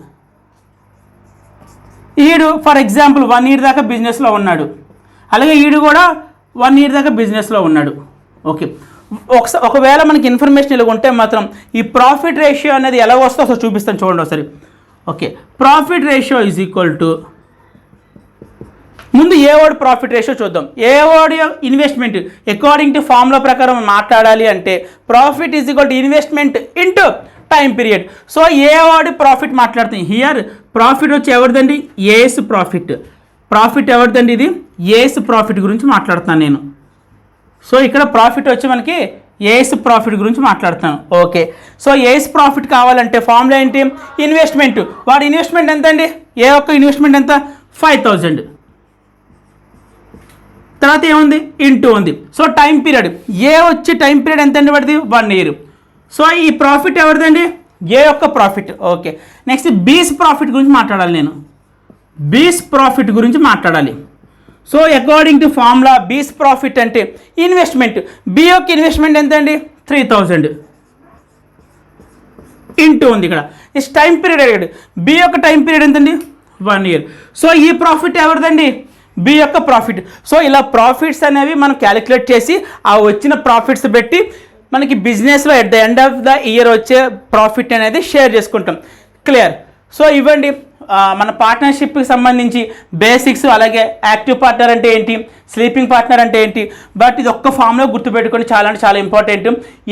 ఈడు ఫర్ ఎగ్జాంపుల్ 1 year దాకా బిజినెస్లో ఉన్నాడు, అలాగే ఈడు కూడా 1 year దాకా బిజినెస్లో ఉన్నాడు. ఓకే, ఒకవేళ మనకి ఇన్ఫర్మేషన్ ఇలా ఉంటే మాత్రం ఈ ప్రాఫిట్ రేషియో అనేది ఎలా వస్తుందో ఒకసారి చూపిస్తాను చూడండి ఒకసారి. Okay, profit ratio is equal to, ముందు ఏ వర్డ్ ప్రాఫిట్ రేషియో చూద్దాం. ఏ word investment according to formula ప్రకారం మాట్లాడాలి అంటే profit is equal to investment into time period. So ఏ వర్డ్ ప్రాఫిట్ మాట్లాడుతుంది హియర్. ప్రాఫిట్ వచ్చి ఎవరిదండి? ఏస్ ప్రాఫిట్. ప్రాఫిట్ ఎవరిదండి? ఇది ఏస్ ప్రాఫిట్ గురించి మాట్లాడుతాను నేను. సో ఇక్కడ ప్రాఫిట్ వచ్చి మనకి ఏస్ ప్రాఫిట్ గురించి మాట్లాడుతాను. ఓకే, సో ఏస్ ప్రాఫిట్ కావాలంటే ఫార్ములా ఏంటి? ఇన్వెస్ట్మెంట్. వాడి ఇన్వెస్ట్మెంట్ ఎంత అండి? ఏ ఒక్క ఇన్వెస్ట్మెంట్ ఎంత? 5,000. తర్వాత ఏముంది? ఇంటూ ఉంది. సో టైం పీరియడ్, ఏ వచ్చి టైం పీరియడ్ ఎంత అండి వాడిది? 1 year. సో ఈ ప్రాఫిట్ ఎవరిదండి? ఏ యొక్క ప్రాఫిట్. ఓకే, నెక్స్ట్ బీస్ ప్రాఫిట్ గురించి మాట్లాడాలి నేను. బీస్ ప్రాఫిట్ గురించి మాట్లాడాలి. సో అకార్డింగ్ టు ఫార్ములా బీస్ ప్రాఫిట్ అంటే ఇన్వెస్ట్మెంట్. బి యొక్క ఇన్వెస్ట్మెంట్ ఎంత అండి? 3,000 ఇంటూ ఉంది ఇక్కడ. నెక్స్ట్ టైం పీరియడ్ అడిగాడు. బి యొక్క టైం పీరియడ్ ఎంతండి? 1 year. సో ఈ ప్రాఫిట్ ఎవరిదండి? బి యొక్క ప్రాఫిట్. సో ఇలా ప్రాఫిట్స్ అనేవి మనం క్యాలిక్యులేట్ చేసి ఆ వచ్చిన ప్రాఫిట్స్ పెట్టి మనకి బిజినెస్లో at the end of the year వచ్చే ప్రాఫిట్ అనేది షేర్ చేసుకుంటాం. క్లియర్? సో ఇవ్వండి మన పార్ట్నర్షిప్కి సంబంధించి బేసిక్స్, అలాగే యాక్టివ్ పార్ట్నర్ అంటే ఏంటి, స్లీపింగ్ పార్ట్నర్ అంటే ఏంటి. బట్ ఇది ఒక్క ఫామ్లో గుర్తుపెట్టుకొని చాలా అంటే చాలా ఇంపార్టెంట్.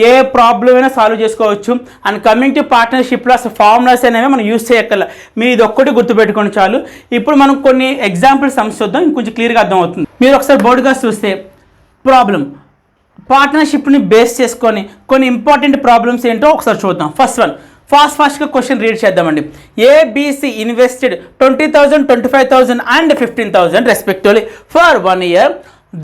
ఏ ప్రాబ్లం అయినా సాల్వ్ చేసుకోవచ్చు. అండ్ కమింగ్ టు పార్ట్నర్షిప్లో అసలు ఫార్ములాస్ అనేవి మనం యూస్ చేయక్కర్ల. మీరు ఇది ఒక్కటి గుర్తుపెట్టుకొని చాలు. ఇప్పుడు మనం కొన్ని ఎగ్జాంపుల్ సమ్స్ చూద్దాం, ఇంకొంచెం క్లియర్గా అర్థమవుతుంది. మీరు ఒకసారి బోర్డుగా చూస్తే ప్రాబ్లం పార్ట్నర్షిప్ని బేస్ చేసుకొని కొన్ని ఇంపార్టెంట్ ప్రాబ్లమ్స్ ఏంటో ఒకసారి చూద్దాం. ఫస్ట్ వన్, ఫాస్ట్గా క్వశ్చన్ రీడ్ చేద్దామండి. A B C invested 20,000, 25,000 and 15,000 respectively for 1 year.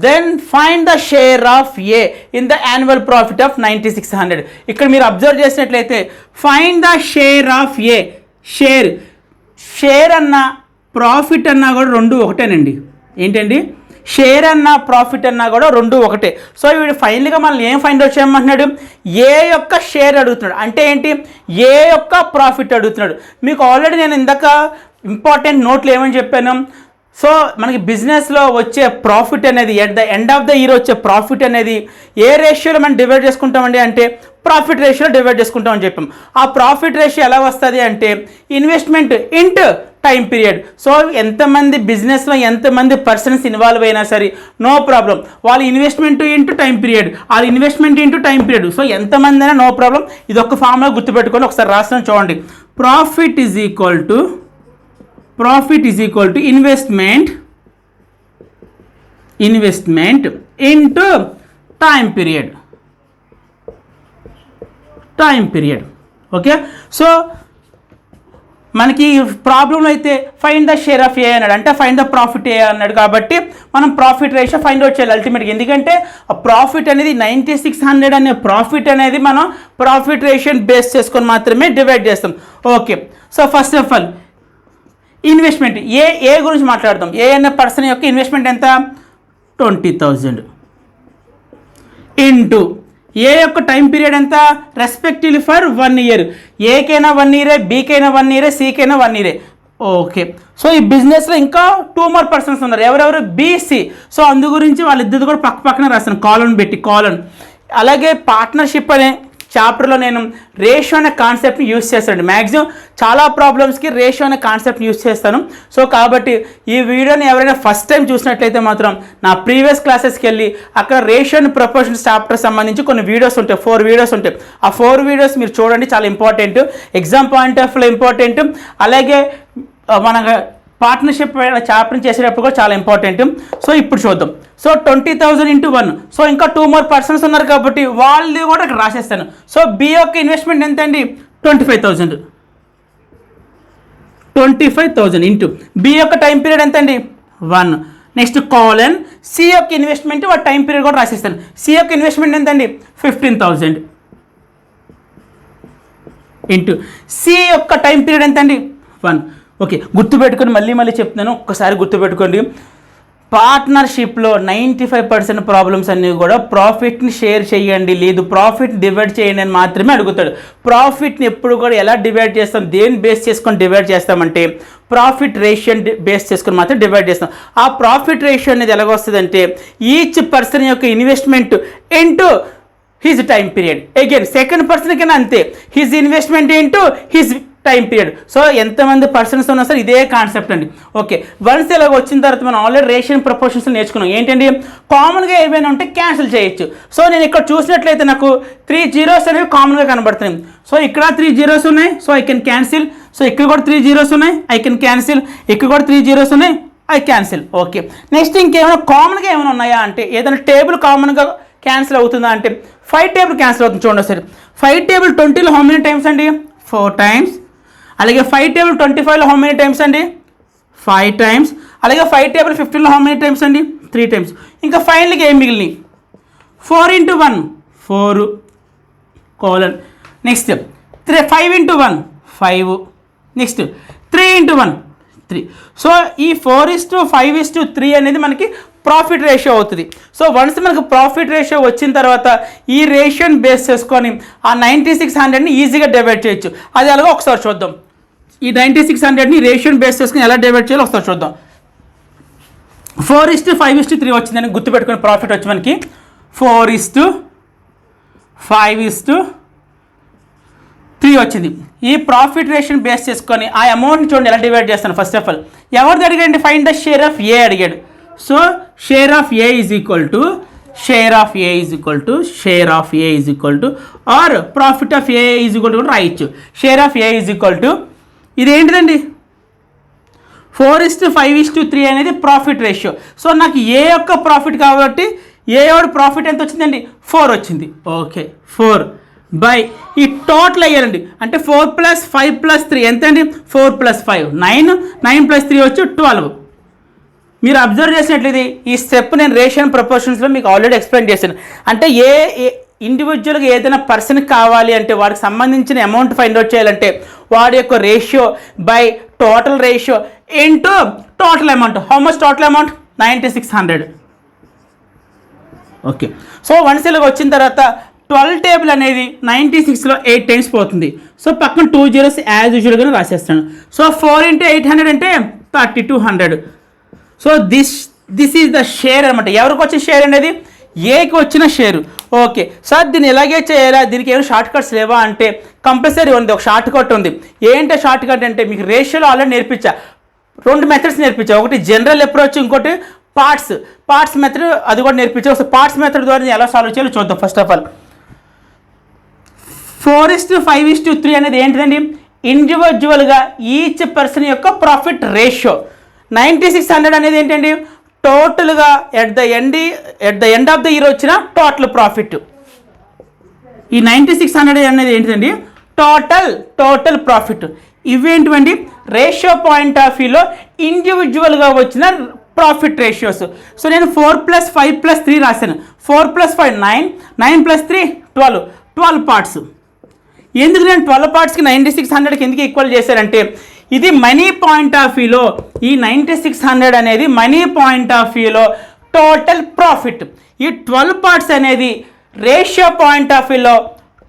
Then find the share of A in the annual profit of 9,600. ఇక్కడ మీరు అబ్జర్వ్ చేసినట్లయితే find the share of A. Share అన్న ప్రాఫిట్ అన్నా కూడా రెండు ఒకటేనండి. ఏంటండి? షేర్ అన్న ప్రాఫిట్ అన్నా కూడా రెండు ఒకటే. సో వీడు ఫైనల్గా మనల్ని ఏం ఫైండ్ అవుట్ చేయమంటున్నాడు? ఏ యొక్క షేర్ అడుగుతున్నాడు. అంటే ఏంటి? ఏ యొక్క ప్రాఫిట్ అడుగుతున్నాడు. మీకు ఆల్రెడీ నేను ఇందాక ఇంపార్టెంట్ నోట్లు ఏమని చెప్పాను? సో మనకి బిజినెస్లో వచ్చే ప్రాఫిట్ అనేది at the end of the year వచ్చే ప్రాఫిట్ అనేది ఏ రేషియోలో మనం డివైడ్ చేసుకుంటామండి అంటే ప్రాఫిట్ రేషియోలో డివైడ్ చేసుకుంటామని చెప్పాం. ఆ ప్రాఫిట్ రేషియో ఎలా వస్తుంది అంటే investment into time period. So ఎంతమంది బిజినెస్లో ఎంతమంది పర్సన్స్ ఇన్వాల్వ్ అయినా సరే నో ప్రాబ్లం, వాళ్ళ ఇన్వెస్ట్మెంట్ ఇంటూ టైం పీరియడ్, వాళ్ళ investment into time period. So ఎంతమంది అయినా నో ప్రాబ్లం. ఇది ఒక ఫార్ములా గుర్తుపెట్టుకొని ఒకసారి రాస్తాను చూడండి. Profit is equal to investment into time period. Okay, so మనకి ప్రాబ్లంలో అయితే ఫైండ్ ద షేర్ ఆఫ్ ఏ అన్నాడు, అంటే ఫైండ్ ద ప్రాఫిట్ ఏ అన్నాడు. కాబట్టి మనం ప్రాఫిట్ రేషియో ఫైండ్ అవుట్ చేయాలి అల్టిమేట్గా. ఎందుకంటే ఆ ప్రాఫిట్ అనేది 9,600 అనే ప్రాఫిట్ అనేది మనం ప్రాఫిట్ రేషియోని బేస్ చేసుకొని మాత్రమే డివైడ్ చేస్తాం. Okay, so first of all investment A గురించి మాట్లాడతాం. ఏ అనే పర్సన్ యొక్క ఇన్వెస్ట్మెంట్ ఎంత? 20,000 ఇంటూ ఏ యొక్క టైం పీరియడ్ ఎంత? Respectively for 1 year. ఏకైనా 1 year, బీకైనా 1 year, సీకైనా 1 year. Okay, so ఈ బిజినెస్లో ఇంకా 2 more పర్సన్స్ ఉన్నారు. ఎవరెవరు? బీసీ. సో అందు గురించి వాళ్ళిద్దరు కూడా పక్కన రాస్తాను, కాలన్ పెట్టి కాలన్. అలాగే పార్ట్నర్షిప్ అనే చాప్టర్లో నేను రేషియో అనే కాన్సెప్ట్ని యూస్ చేస్తాను. మ్యాక్సిమం చాలా ప్రాబ్లమ్స్కి రేషియో అనే కాన్సెప్ట్ని యూస్ చేస్తాను. సో కాబట్టి ఈ వీడియోని ఎవరైనా ఫస్ట్ టైం చూసినట్లయితే మాత్రం నా ప్రీవియస్ క్లాసెస్కి వెళ్ళి అక్కడ రేషియో అండ్ ప్రపోర్షన్స్ చాప్టర్ సంబంధించి కొన్ని వీడియోస్ ఉంటాయి, 4 వీడియోస్ ఉంటాయి. ఆ 4 వీడియోస్ మీరు చూడండి, చాలా ఇంపార్టెంట్, ఎగ్జామ్ పాయింట్ ఆఫ్ వ్యూలో ఇంపార్టెంట్. అలాగే మన పార్ట్నర్షిప్ చాప్టర్ చేసేటప్పుడు కూడా చాలా ఇంపార్టెంట్. సో ఇప్పుడు చూద్దాం. So 20,000 into 1. సో ఇంకా 2 more పర్సన్స్ ఉన్నారు కాబట్టి వాళ్ళు కూడా ఇక్కడ రాసేస్తాను. సో బి యొక్క ఇన్వెస్ట్మెంట్ ఎంత అండి? 25,000. 25,000 ఇంటూ బి యొక్క టైం పీరియడ్ ఎంత అండి? 1. నెక్స్ట్ కాలన్ సి యొక్క ఇన్వెస్ట్మెంట్ వాటి టైం పీరియడ్ కూడా రాసేస్తాను. సి యొక్క ఇన్వెస్ట్మెంట్ ఎంత అండి? 15,000 ఇంటూ సి యొక్క టైం పీరియడ్ ఎంత అండి? 1. ఓకే, గుర్తుపెట్టుకొని మళ్ళీ చెప్తున్నాను, ఒక్కసారి గుర్తుపెట్టుకోండి. పార్ట్నర్షిప్లో 95% ప్రాబ్లమ్స్ అన్నీ కూడా ప్రాఫిట్ని షేర్ చేయండి, లేదు ప్రాఫిట్ డివైడ్ చేయండి అని మాత్రమే అడుగుతాడు. ప్రాఫిట్ని ఎప్పుడు కూడా ఎలా డివైడ్ చేస్తాం, దేని బేస్ చేసుకొని డివైడ్ చేస్తామంటే ప్రాఫిట్ రేషియో బేస్ చేసుకొని మాత్రం డివైడ్ చేస్తాం. ఆ ప్రాఫిట్ రేషియో అనేది ఎలాగొస్తుందంటే ఈచ్ పర్సన్ యొక్క investment into his time period. Again second person కన్నా అంతే, his investment into his time period. So ఎంతమంది పర్సన్స్ ఉన్నా సరే ఇదే కాన్సెప్ట్ అండి. ఓకే, వన్స్ ఇలాగ వచ్చిన తర్వాత మనం ఆల్రెడీ రేషియో ప్రపోర్షన్స్ నేర్చుకున్నాం. ఏంటండి, కామన్గా ఏమైనా ఉంటే క్యాన్సిల్ చేయొచ్చు. సో నేను ఇక్కడ చూసినట్లయితే నాకు 3 zeros అనేవి కామన్గా కనబడుతున్నాయి. సో ఇక్కడ 3 zeros ఉన్నాయి, so I can cancel. So ఇక్కడ కూడా 3 zeros ఉన్నాయి, ఐ కెన్ క్యాన్సిల్. ఇక్కడ కూడా 3 zeros ఉన్నాయి, ఐ క్యాన్సిల్. ఓకే, నెక్స్ట్ ఇంకేమైనా కామన్గా ఏమైనా ఉన్నాయా అంటే ఏదైనా టేబుల్ కామన్గా క్యాన్సిల్ అవుతుందా అంటే 5 టేబుల్ క్యాన్సిల్ అవుతుంది. చూడండి సరే, 5 టేబుల్ 20లో హౌ మెనీ టైమ్స్ అండి? 4 times. అలాగే 5 టేబుల్ 25లో హౌ మెనీ టైమ్స్ అండి? 5 times. అలాగే 5 టేబుల్ 15లో హౌ మెనీ టైమ్స్ అండి? 3 times. ఇంకా ఫైనల్గా ఏం మిగిలినాయి? 4 into 1 4 colon. Next 5 into 1 5. Next 3 into 1 3. So ఈ 4:5:3 అనేది మనకి ప్రాఫిట్ రేషియో అవుతుంది. సో వన్స్ మనకు ప్రాఫిట్ రేషియో వచ్చిన తర్వాత ఈ రేషియోని బేస్ చేసుకొని ఆ 9600ని ఈజీగా డివైడ్ చేయొచ్చు. అది అలాగే ఒకసారి చూద్దాం. ఈ 9600ని రేషియోని బేస్ చేసుకొని ఎలా డివైడ్ చేయాలో ఒకసారి చూద్దాం. 4:5:3 వచ్చిందని గుర్తుపెట్టుకుని ప్రాఫిట్ వచ్చి మనకి 4:5:3 వచ్చింది. ఈ ప్రాఫిట్ రేషియోని బేస్ చేసుకొని ఆ అమౌంట్ని చూడండి ఎలా డివైడ్ చేస్తాను. ఫస్ట్ ఆఫ్ ఆల్ ఎవరిది అడిగాడు? Find the share of A అడిగాడు. So share of A is equal to or profit of A is equal to కూడా రాయొచ్చు. Share of A is equal to ఇదేంటిదండి 4:5:3 అనేది ప్రాఫిట్ రేషియో. సో నాకు ఏ యొక్క profit కాబట్టి ఏ ఎవరి ప్రాఫిట్ ఎంత వచ్చిందండి? 4 వచ్చింది. ఓకే, 4 బై ఈ టోటల్ అయ్యారండి అంటే 4 + 5 + 3 ఎంత అండి? 4 + 5 9 9 + 3 వచ్చి 12. మీరు అబ్జర్వ్ చేసినట్లయితే ఈ స్టెప్ నేను రేషియో ప్రపోర్షన్స్లో మీకు ఆల్రెడీ ఎక్స్ప్లెయిన్ చేశాను. అంటే ఏ ఇండివిజువల్గా ఏదైనా పర్సన్కి కావాలి అంటే వాడికి సంబంధించిన అమౌంట్ ఫైండ్ అవుట్ చేయాలంటే వాడి యొక్క ratio by total ratio into total amount. How much total amount? 9600. Okay, so once ఇలాగ వచ్చిన తర్వాత 12 టేబుల్ అనేది 96లో 8 times పోతుంది. సో పక్కన 2 zeros యాజ్ యూజువల్గానే రాసేస్తాను. సో 4 into 800 అంటే 3200. So this is the share అనమాట. ఎవరికి వచ్చిన షేర్ అనేది? ఏకి వచ్చిన షేరు. ఓకే సార్, దీన్ని ఎలాగే చేయాలా, దీనికి ఏమైనా షార్ట్ కట్స్ లేవా అంటే కంపల్సరీ ఉంది, ఒక షార్ట్ కట్ ఉంది. ఏంటంటే షార్ట్ కట్ అంటే మీకు రేషియోలో ఆల్రెడీ నేర్పించా, 2 మెథడ్స్ నేర్పించా. ఒకటి జనరల్ అప్రోచ్, ఇంకోటి పార్ట్స్ మెథడ్, అది కూడా నేర్పించా. ఒకసారి పార్ట్స్ మెథడ్ ద్వారా ఎలా సాల్వ్ చేయాలో చూద్దాం. ఫస్ట్ ఆఫ్ ఆల్ 4:5:3 అనేది ఏంటిదండి? ఇండివిజువల్గా ఈచ్ పర్సన్ యొక్క ప్రాఫిట్ రేషియో. 9600 అనేది ఏంటండి? టోటల్గా at the end of the year వచ్చిన టోటల్ ప్రాఫిట్. ఈ 9600 అనేది ఏంటిదండి? Total profit. ఇవేంటివండి? రేషియో పాయింట్ ఆఫ్ వ్యూలో ఇండివిజువల్గా వచ్చిన ప్రాఫిట్ రేషియోస్. సో నేను 4 + 5 + 3 రాశాను. 4 + 5 9 9 + 3 12 పార్ట్స్. ఎందుకు నేను 12 పార్ట్స్కి 9600కి ఎందుకు ఈక్వల్ చేశారంటే ఇది మనీ పాయింట్ ఆఫ్ వ్యూలో ఈ 9600 అనేది మనీ పాయింట్ ఆఫ్ వ్యూలో టోటల్ ప్రాఫిట్. ఈ 12 పార్ట్స్ అనేది రేషియో పాయింట్ ఆఫ్ వ్యూలో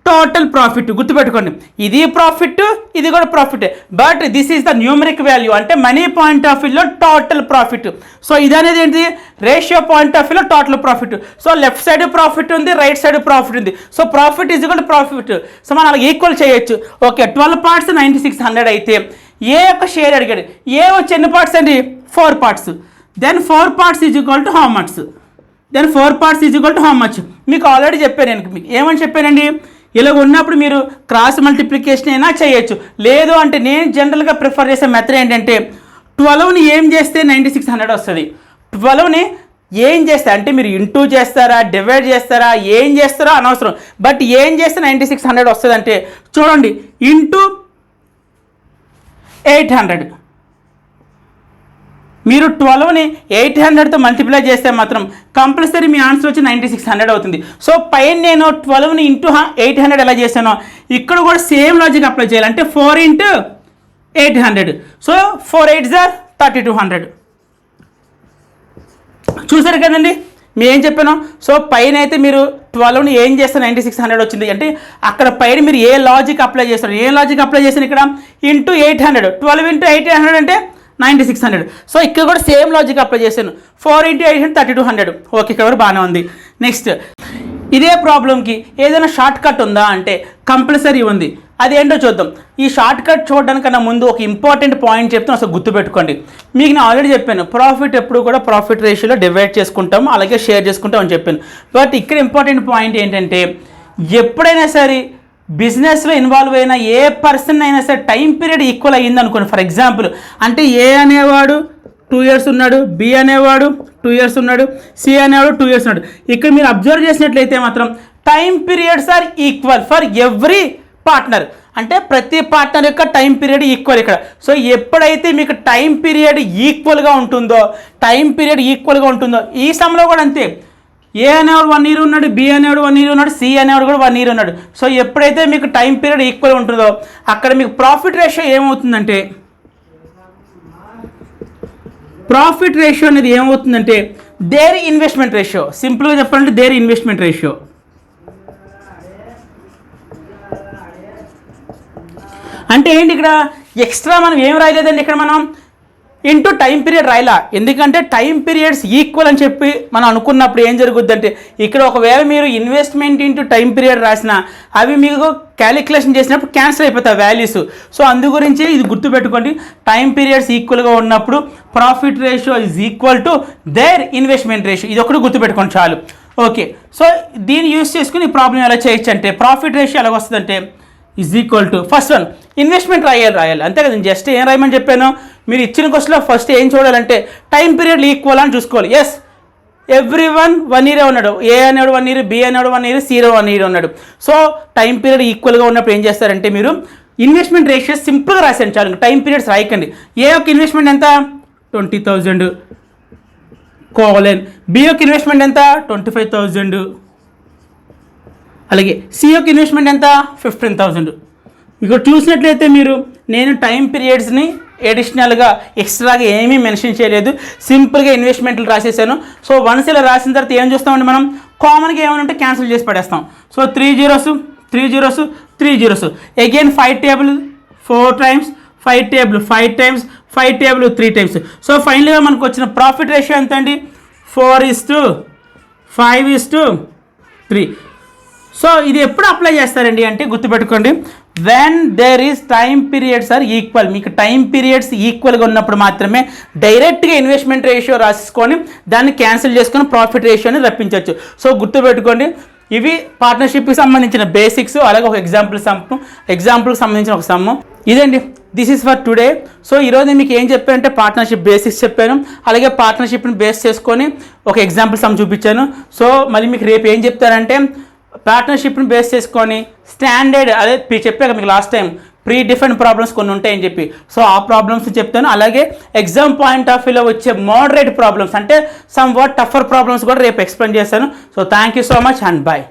టోటల్ ప్రాఫిట్. గుర్తుపెట్టుకోండి, ఇది ప్రాఫిట్, ఇది కూడా profit, but this is the numeric value అంటే మనీ పాయింట్ ఆఫ్ వ్యూలో టోటల్ ప్రాఫిట్. సో ఇది అనేది ఏంటి? రేషియో పాయింట్ ఆఫ్ వ్యూలో total profit. So left side profit ఉంది, రైట్ సైడ్ ప్రాఫిట్ ఉంది. So profit is equal to profit. So మనం అలా ఈక్వల్ చేయొచ్చు. ఓకే, 12 పార్ట్స్ 9600 అయితే ఏ యొక్క షేర్ అడిగాడు? ఏ వచ్చి ఎన్ని పార్ట్స్ అండి? 4 parts. Then 4 parts is equal to how much? మీకు ఆల్రెడీ చెప్పాను. నేను మీకు ఏమని చెప్పానండి? ఇలా ఉన్నప్పుడు మీరు క్రాస్ మల్టిప్లికేషన్ అయినా చేయొచ్చు. లేదు అంటే నేను జనరల్గా ప్రిఫర్ చేసే మెథడ్ ఏంటంటే 12ని ఏం చేస్తే 9600 వస్తుంది? 12ని ఏం చేస్తే అంటే మీరు ఇంటూ చేస్తారా, డివైడ్ చేస్తారా, ఏం చేస్తారో అనవసరం, బట్ ఏం చేస్తే 9600 వస్తుంది అంటే చూడండి, ఇంటూ 800. మీరు 12ని 800తో మల్టిప్లై చేస్తే మాత్రం కంపల్సరీ మీ ఆన్సర్ వచ్చి 9600 అవుతుంది. సో పైన నేను 12ని ఇంటూ 800 ఎలా చేశానో ఇక్కడ కూడా సేమ్ లాజిక్ అప్లై చేయాలి. అంటే 4 ఇంటూ 800. So 4 8s are 3200. చూసారు కదండి మీరు ఏం చెప్పాను. సో పైన అయితే మీరు 12ని ఏం చేస్తే 9600 వచ్చింది అంటే అక్కడ పైన మీరు ఏ లాజిక్ అప్లై చేస్తారు, ఏ లాజిక్ అప్లై చేశాను ఇక్కడ ఇంటూ 800. 12 ఇంటూ 800 అంటే 9600. సో ఇక్కడ కూడా సేమ్ లాజిక్ అప్లై చేశాను. 4 ఇంటూ 800 3200. ఓకే, ఇక్కడ వరకు బాగానే ఉంది. నెక్స్ట్ ఇదే ప్రాబ్లంకి ఏదైనా షార్ట్ కట్ ఉందా అంటే కంపల్సరీ ఉంది. అదేంటో చూద్దాం. ఈ షార్ట్ కట్ చూడడానికన్నా ముందు ఒక ఇంపార్టెంట్ పాయింట్ చెప్తాను, అసలు గుర్తుపెట్టుకోండి. మీకు నేను ఆల్రెడీ చెప్పాను, ప్రాఫిట్ ఎప్పుడు కూడా ప్రాఫిట్ రేషియోలో డివైడ్ చేసుకుంటాము, అలాగే షేర్ చేసుకుంటాం అని చెప్పాను. బట్ ఇక్కడ ఇంపార్టెంట్ పాయింట్ ఏంటంటే ఎప్పుడైనా సరే బిజినెస్లో ఇన్వాల్వ్ అయిన ఏ పర్సన్ అయినా సరే టైం పీరియడ్ ఈక్వల్ అయ్యింది అనుకోండి. ఫర్ ఎగ్జాంపుల్ అంటే ఏ అనేవాడు 2 years ఉన్నాడు, బి అనేవాడు 2 years ఉన్నాడు, సి అనేవాడు 2 years ఉన్నాడు. ఇక్కడ మీరు అబ్జర్వ్ చేసినట్లయితే మాత్రం time periods are equal for every partner. అంటే ప్రతి పార్ట్నర్ యొక్క టైం పీరియడ్ ఈక్వల్ ఇక్కడ. సో ఎప్పుడైతే మీకు టైం పీరియడ్ ఈక్వల్గా ఉంటుందో ఈ సమ్లో కూడా అంతే. ఏ అనేవాడు 1 year ఉన్నాడు, బి అనేవాడు 1 year ఉన్నాడు, సి అనేవాడు కూడా 1 year ఉన్నాడు. సో ఎప్పుడైతే మీకు టైం పీరియడ్ ఈక్వల్ ఉంటుందో అక్కడ మీకు ప్రాఫిట్ రేషియో ఏమవుతుందంటే దేర్ ఇన్వెస్ట్మెంట్ రేషియో. సింపుల్గా చెప్పాలంటే దేర్ ఇన్వెస్ట్మెంట్ రేషియో. అంటే ఏంటి ఇక్కడ ఎక్స్ట్రా మనం ఏం రాయలేదండి, ఇక్కడ మనం ఇంటూ టైం పీరియడ్ రాయలా. ఎందుకంటే టైం పీరియడ్స్ ఈక్వల్ అని చెప్పి మనం అనుకున్నప్పుడు ఏం జరుగుద్ది అంటే ఇక్కడ ఒకవేళ మీరు ఇన్వెస్ట్మెంట్ ఇంటూ టైం పీరియడ్ రాసినా అవి మీకు క్యాలిక్యులేషన్ చేసినప్పుడు క్యాన్సిల్ అయిపోతాయి వాల్యూస్. సో అందు గురించి ఇది గుర్తుపెట్టుకోండి, టైం పీరియడ్స్ ఈక్వల్గా ఉన్నప్పుడు profit ratio is equal to their investment ratio. ఇది ఒకటి గుర్తుపెట్టుకోండి చాలు. ఓకే, సో దీన్ని యూస్ చేసుకుని ఈ ప్రాబ్లం ఎలా చేయొచ్చు అంటే ప్రాఫిట్ రేషియో ఎలా వస్తుందంటే is equal to first one investment రాయాలి అంతే కదా. జస్ట్ ఏం రాయమని చెప్పాను, మీరు ఇచ్చిన క్వశ్చన్లో ఫస్ట్ ఏం చూడాలంటే టైం పీరియడ్ ఈక్వల్ అని చూసుకోవాలి. ఎస్, ఎవ్రీ1 1 year ఉన్నాడు, ఏ అనేవాడు 1 year, బి అనేవాడు 1 year, సి 1 year ఉన్నాడు. సో టైం పీరియడ్ ఈక్వల్గా ఉన్నప్పుడు ఏం చేస్తారంటే మీరు ఇన్వెస్ట్మెంట్ రేషియో సింపుల్గా రాసాను చాలు, టైం పీరియడ్స్ రాయకండి. ఏ యొక్క ఇన్వెస్ట్మెంట్ ఎంత 20,000 కోలన్, బి యొక్క ఇన్వెస్ట్మెంట్ ఎంత 25,000, అలాగే సి యొక్క ఇన్వెస్ట్మెంట్ ఎంత 15,000. ఇక్కడ చూసినట్లయితే మీరు నేను టైం పీరియడ్స్ని ఎడిషనల్గా ఎక్స్ట్రాగా ఏమీ మెన్షన్ చేయలేదు, సింపుల్గా ఇన్వెస్ట్మెంట్లు రాసేసాను. సో వన్స్ ఇలా రాసిన తర్వాత ఏం చూస్తామండి మనం కామన్గా ఏమైనా ఉంటే క్యాన్సిల్ చేసి పడేస్తాం. So 3 zeros 3 zeros 3 zeros again 5 table 4 times, 5 table 5 times, 5 table 3 times. So ఫైనల్గా మనకు వచ్చిన ప్రాఫిట్ రేషియో ఎంత అండి 4:5:3. సో ఇది ఎప్పుడు అప్లై చేస్తారండి అంటే గుర్తుపెట్టుకోండి, when there is time periods are equal. మీకు టైం పీరియడ్స్ ఈక్వల్గా ఉన్నప్పుడు మాత్రమే డైరెక్ట్గా ఇన్వెస్ట్మెంట్ రేషియో రాసుకొని దాన్ని క్యాన్సిల్ చేసుకొని ప్రాఫిట్ రేషియోని రప్పించవచ్చు. సో గుర్తుపెట్టుకోండి, ఇవి పార్ట్నర్షిప్కి సంబంధించిన బేసిక్స్, అలాగే ఒక ఎగ్జాంపుల్కి సంబంధించిన ఒక సమ్ము. ఇదండి, this is for today. So ఈరోజు మీకు ఏం చెప్పానంటే పార్ట్నర్షిప్ బేసిక్స్ చెప్పాను, అలాగే పార్ట్నర్షిప్ని బేస్ చేసుకొని ఒక ఎగ్జాంపుల్ సమ్ చూపించాను. సో మళ్ళీ మీకు రేపు ఏం చెప్తారంటే పార్ట్నర్షిప్ని బేస్ చేసుకొని స్టాండర్డ్ అదే చెప్పాక మీకు last time pre defined problems కొన్ని ఉంటాయని చెప్పి, సో ఆ ప్రాబ్లమ్స్ చెప్తాను. అలాగే ఎగ్జామ్ పాయింట్ ఆఫ్ వ్యూలో వచ్చే మోడరేట్ ప్రాబ్లమ్స్ అంటే సమ్ వాట్ టఫర్ ప్రాబ్లమ్స్ కూడా రేపు ఎక్స్ప్లెయిన్ చేస్తాను. So thank you so much and bye.